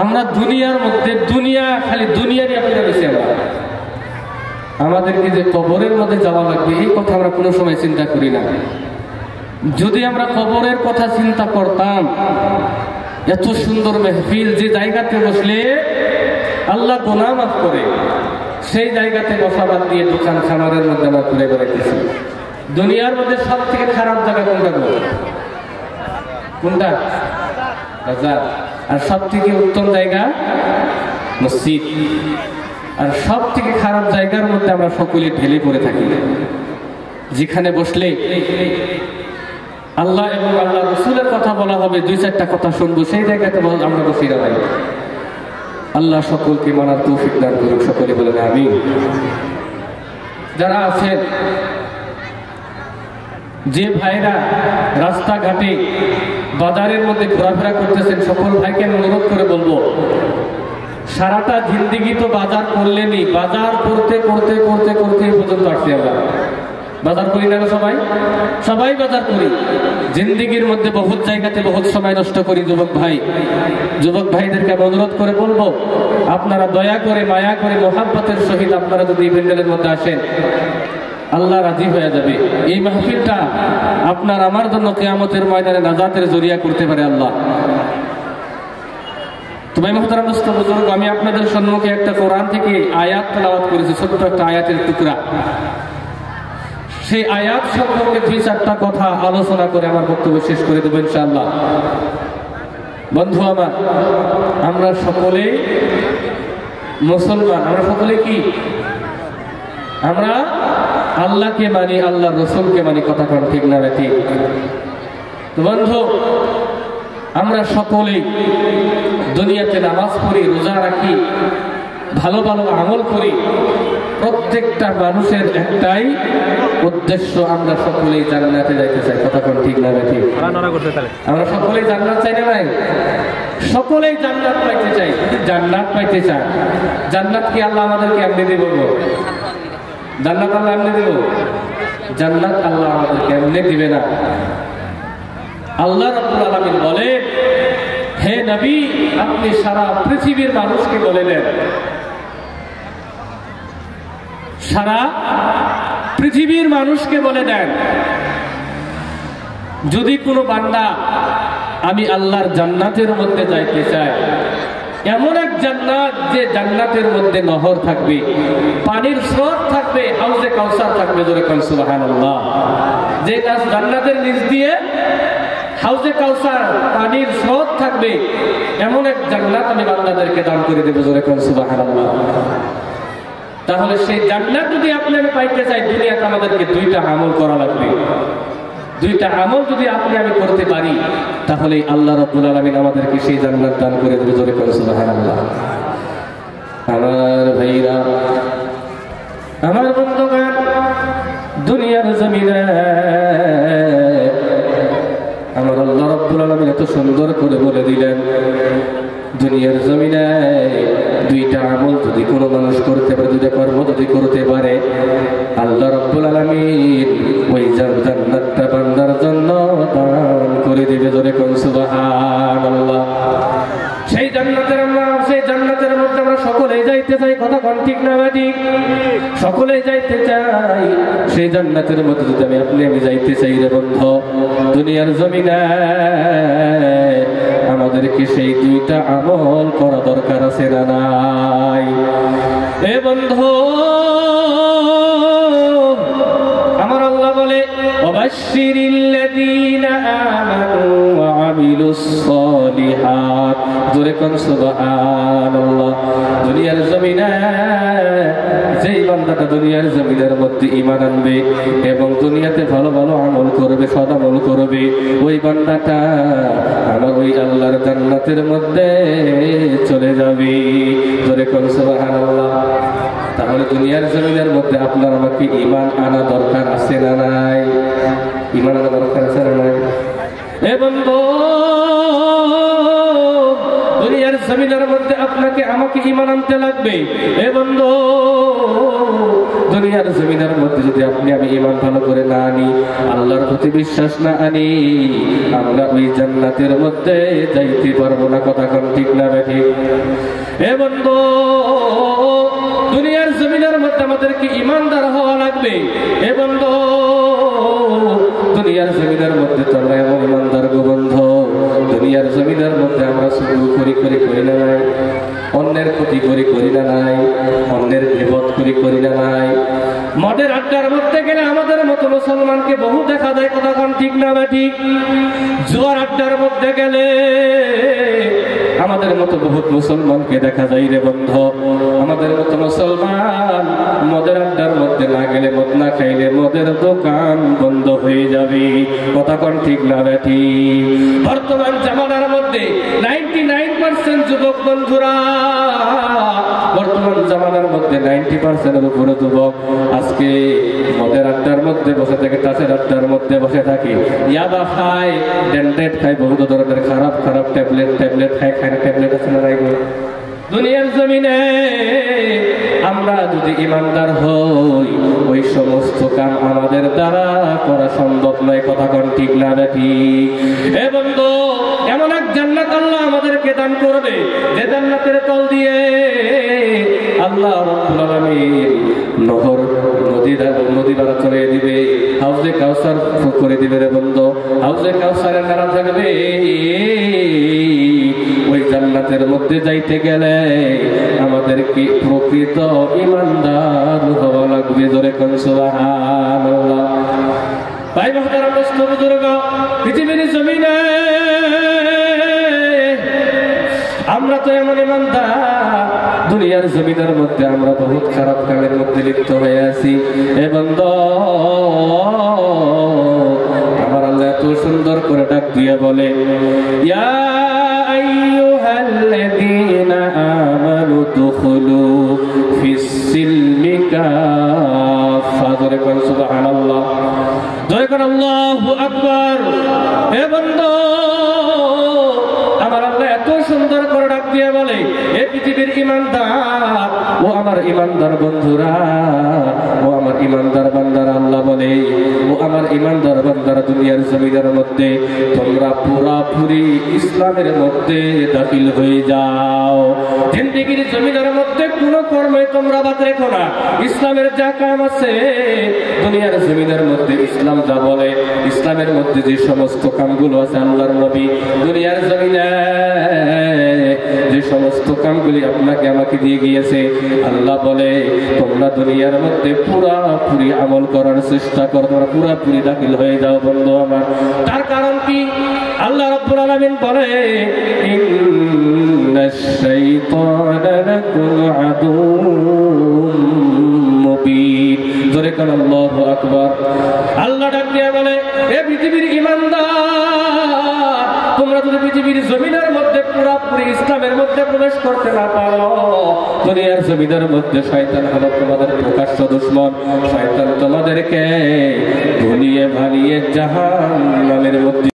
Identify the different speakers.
Speaker 1: আমরা দুনিয়ার মধ্যে দুনিয়া খালি দুনিয়ারই আপনারা বেশি আমাদেরকে যে কবরের মধ্যে যাওয়া লাগবে এই কথা আমরা কোনো সময় চিন্তা করি না। যদি আমরা কবরের কথা চিন্তা করতাম, এত সুন্দর মেহফিল যে জায়গাতে বসলে আল্লাহ গুনাহ মাফ করে, সেই জায়গাতে বসা বাদ দিয়ে দোকান খামারের মধ্যে আমরা ঘুরে বেড়াইতেছি। দুনিয়ার মধ্যে সব থেকে খারাপ জায়গা কোনটা? কোনটা? বাজার। আর সব থেকে উত্তম জায়গা মসজিদ। আর সব থেকে খারাপ জায়গার মধ্যে আমরা সকলে ঢেলে পড়ে থাকি, যেখানে বসলে আল্লাহ এবং আল্লাহ রসুলের কথা বলা হবে, দুই চারটা কথা শুনবো, সেই জায়গাতে আমরা বসে দাঁড়াই। আল্লাহ সকলকে মানার তৌফিক দান করুক, সকলে বলেন আমিন। যারা আছেন, যে ভাইরা রাস্তাঘাটে বাজারের মধ্যে ঘোরাফেরা করতেছেন, সকল ভাইকে আমি অনুরোধ করে বলবো, সারাটা জিন্দিগি তো বাজার করলেনি, বাজার করতে করতে করতে করতে পর্যন্ত আসছি আমরা। বাজার করি না সবাই? সবাই বাজার করি। জিন্দিগির মধ্যে বহুত জায়গাতে বহুত সময় নষ্ট করি। যুবক ভাইদেরকে আমি অনুরোধ করে বলবো, আপনারা দয়া করে মায়া করে মোহাব্বতের সহিত আপনারা যদি প্যান্ডেলের মধ্যে আসেন, আল্লাহ রাজি হয়ে যাবে। এই মাহফিলটা আপনার আমার জন্য কিয়ামতের ময়দানে নাজাতের জরিয়া করতে পারে আল্লাহ। তো ভাই মুহতারাম দোস্ত বুজুর্গ, আমি আপনাদের সম্মুখে একটা কোরআন থেকে আয়াত তেলাওয়াত করেছি, ছোট্ট একটা আয়াতের টুকরা। সেই আয়াত সম্পর্কে দুই চারটা কথা আলোচনা করে আমার বক্তব্য শেষ করে দেবো ইনশাআল্লাহ। বন্ধু আমার, আমরা সকলেই মুসলমান। আমরা সকলে কি? আমরা আল্লাহকে মানি, আল্লাহ রসুলকে মানি। কথা কোন ঠিক না ঠিক? তো বন্ধু, আমরা সকলেই দুনিয়াতে নামাজ পড়ি, রোজা রাখি, ভালো ভালো আমল করি। প্রত্যেকটা মানুষের একটাই উদ্দেশ্য, আমরা সকলেই জান্নাতে যাইতে চাই। কথা কোন ঠিক না ঠিক? আমরা সকলেই জান্নাত চাই না ভাই? সকলেই জান্নাত পাইতে চাই। জান্নাত পাইতে চাই, জান্নাত কি আল্লাহ আমাদেরকে এমনি দেব? জান্নাত আল্লাহ এমনি দেব? জান্নাত আল্লাহ আমাদেরকে এমনি দিবে না। আল্লাহ রাব্বুল আলামিন বলে, হে নবী, আপনি সারা পৃথিবীর মানুষকে বলে দেন, সারা পৃথিবীর মানুষকে বলে দেন, যদি কোনো বান্দা আমি আল্লাহর জান্নাতের মধ্যে যাইতে চাই, এমন এক জান্নাত যে জান্নাতের মধ্যে নহর থাকবে, পানির স্রোত থাকবে, হাউজে কাউসার থাকবে, জোরে কোন সুবহানাল্লাহ। যে জান্নাতের নিচ দিয়ে হাউজে কাউসার, পানির স্রোত থাকবে, এমন এক জান্নাত আমি বান্দাদেরকে দান করে দেব, জোরে কোন সুবহানাল্লাহ। তাহলে সেই জান্নাত যদি আপনি আমি পাইতে চাই, দুনিয়াতে আমাদেরকে দুইটা আমল করা লাগবে। দুইটা আমল যদি আপনি আমি করতে পারি, তাহলে আল্লাহ রাব্বুল আলামিন আমাদেরকে সেই জান্নাত দান করে দেবে, জোরে করে সুবহানাল্লাহ। আমার ভাইরা, আমার বন্ধুগণ, দুনিয়ার জমিনে আমার আল্লাহ রাব্বুল আলামিন এত সুন্দর করে বলে দিলেন, দুনিয়ার জমিনে দুইটা আমল যদি কোনো মানুষ করতে পারে, দুইটা কর্ম যদি করতে পারে, আল্লাহ রাব্বুল আলামিন ওই জান্নাতটা বান্দার জন্য দান করে দিবে, জোরে কোন সুবহানাল্লাহ। সেই জান্নাতের মধ্যে আমরা সকলেই যাইতে চাই। কথা কোন ঠিক না ঠিক? সকলেই যাইতে চাই। সেই জান্নাতের মধ্যে যদি আমি যাইতে চাই রে বন্ধু, দুনিয়ার জমিনে আমাদেরকে সেই দুইটা আমল করা দরকার আছে না নাই? এ বন্ধু, আমার আল্লাহ বলে, ওয়াবাশশিরিল্লাযীনা আমানু ওয়া আমিলুস সালিহাত, জোরে কোন সুবহানাল্লাহ। দুনিয়ার জমিনে যেই বান্দাটা দুনিয়ার জমিনের মধ্যে ঈমান আনবে এবং দুনিয়াতে ভালো ভালো আমল করবে, সৎ আমল করবে, ওই বান্দাটা আমার ওই আল্লাহর জান্নাতের মধ্যে চলে যাবে, জোরে কোন সুবহানাল্লাহ। তাহলে দুনিয়ার জমিনের মধ্যে আপনার আমাকে ঈমান আনা দরকার আছে না নাই? ঈমান আনা দরকার আছে না নাই? এ বন্ধু, দুনিয়ার জমিনের মধ্যে আপনাকে আমাকে ঈমান আনতে লাগবে। এ বন্ধু, দুনিয়ার জমিনের মধ্যে যদি আপনি আমি ঈমান ভালো করে না আনি, আল্লাহর প্রতি বিশ্বাস না আনি, আমরা ওই জান্নাতের মধ্যে যাইতে পারবো না। কথা কোন ঠিক না বেঠিক? এ বন্ধু, দুনিয়ার জমিনের মধ্যে আমাদেরকে ঈমানদার হওয়া লাগবে। এ বন্ধু, দুনিয়ার জমিনের মধ্যে তো আমরা এমন ঈমানদার গো বন্ধু, দুনিয়ার জমিনের মধ্যে আমরা শুধু করি না নাই, অন্যের ক্ষতি করি না নাই, অন্যের বিপদ করি না নাই। মদের আড্ডার মধ্যে গেলে আমাদের মতো মুসলমানকে বহু দেখা যায়। কথা কোন ঠিক না ঠিক? জুয়ার আড্ডার মধ্যে গেলে আমাদের মতো বহুত মুসলমানকে দেখা যায় রে বন্ধু। আমাদের মতো মুসলমান মদের আড্ডার মধ্যে না গেলে, মদ না খাইলে মদের দোকান বন্ধ হয়ে যাবে। কথা কোন ঠিক না ঠিক? বর্তমান জামানার মধ্যে 99% যুবক বন্ধুরা, বর্তমান জামানার মধ্যে 90%-এর উপরে যুবক আজকে মদের আড্ডার মধ্যে বসে থাকে, তাসের আড্ডার মধ্যে বসে থাকে, ইয়াবা খায়, ডেন্টেড খায়, বহুত ধরনের খারাপ ট্যাবলেট খায়। ট্যাবলেট আছে না? দুনিয়ার জমিনে আমরা যদি ঈমানদার হই, ওই সমস্ত কাম আমাদের দ্বারা করা সম্ভব নয়। কথা কোন ঠিক না ঠিক? এ বন্ধু, এমন এক জান্নাত আল্লাহ আমাদেরকে দান করবে, যে জান্নাতের তল দিয়ে আল্লাহ রাব্বুল আলামিন নহর নদী দ্বারা চলে দিবে, হাউজে কাউসার করে দিবে রে বন্ধু। হাউজে কাউসারের দ্বারা থাকবে। ওই জান্নাতের মধ্যে যাইতে গেলে আমাদেরকে প্রকৃত ঈমানদার হওয়া লাগবে। জোরে কোন সুবহানাল্লাহ। ভাই মুহতারাম দোস্ত বুজুর্গ, পৃথিবীর জমিনে আমরা তো এমন ঈমানদার, দুনিয়ার জমিনের মধ্যে আমরা বহুত খারাপ কাজের মধ্যে লিপ্ত হয়ে আছি। এ বন্ধু, আমার আল্লাহ এত সুন্দর করে ডাক দিয়ে বলে, ইয়া আইয়ুহাল্লাযীনা আমানু দুখুলু ফিস-সিলমি কাফা। জোরে কোন সুবহানাল্লাহ, জোরে কোন আল্লাহু আকবার। হে বন্ধু, আমার আল্লাহ এত সুন্দর করে ডাক দিয়ে বলে, এ পৃথিবীর ঈমানদার, ও আমার ঈমানদার বন্ধুরা, ও আমার ঈমানদার বান্দারা, আল্লাহ বলে, ও আমার ঈমানদার বান্দারা, দুনিয়ার জমিনের মধ্যে তোমরা পুরাপুরি ইসলামের মধ্যে দাখিল হয়ে যাও। জিন্দেগির জমিনের মধ্যে কোনো কর্মে তোমরা বাদ রেখো না। ইসলামের যা কাম আছে দুনিয়ার জমিনের মধ্যে, ইসলাম যা বলে, ইসলামের মধ্যে যে সমস্ত কামগুলো আছে, আল্লাহর নবী দুনিয়ার জমিনে যে সমস্ত কামগুলি আপনাকে আমাকে দিয়ে গিয়েছে, আল্লাহ বলে তোমরা দুনিয়ার মধ্যে পুরাপুরি আমল করার চেষ্টা করো, তোমরা পুরাপুরি দাখিল হয়ে যাও বন্ধু আমার। তার কারণ কি? আল্লাহ রাব্বুল আলামিন বলে, ইন্নাশ শাইতানা লাকুম আদুউম মুবিন। জোরে কোন আল্লাহু আকবার। আল্লাহ ডাক দিয়ে বলে, এ পৃথিবীর ঈমানদার, তোমরা যদি পৃথিবীর জমিনের মধ্যে পুরাপুরি ইসলামের মধ্যে প্রবেশ করতে না পারো, দুনিয়ার জমিনের মধ্যে শয়তান হলো তোমাদের প্রকাশ্য দুশমন। শয়তান তোমাদেরকে ভুলিয়ে ভালিয়ে জাহান্নামের মধ্যে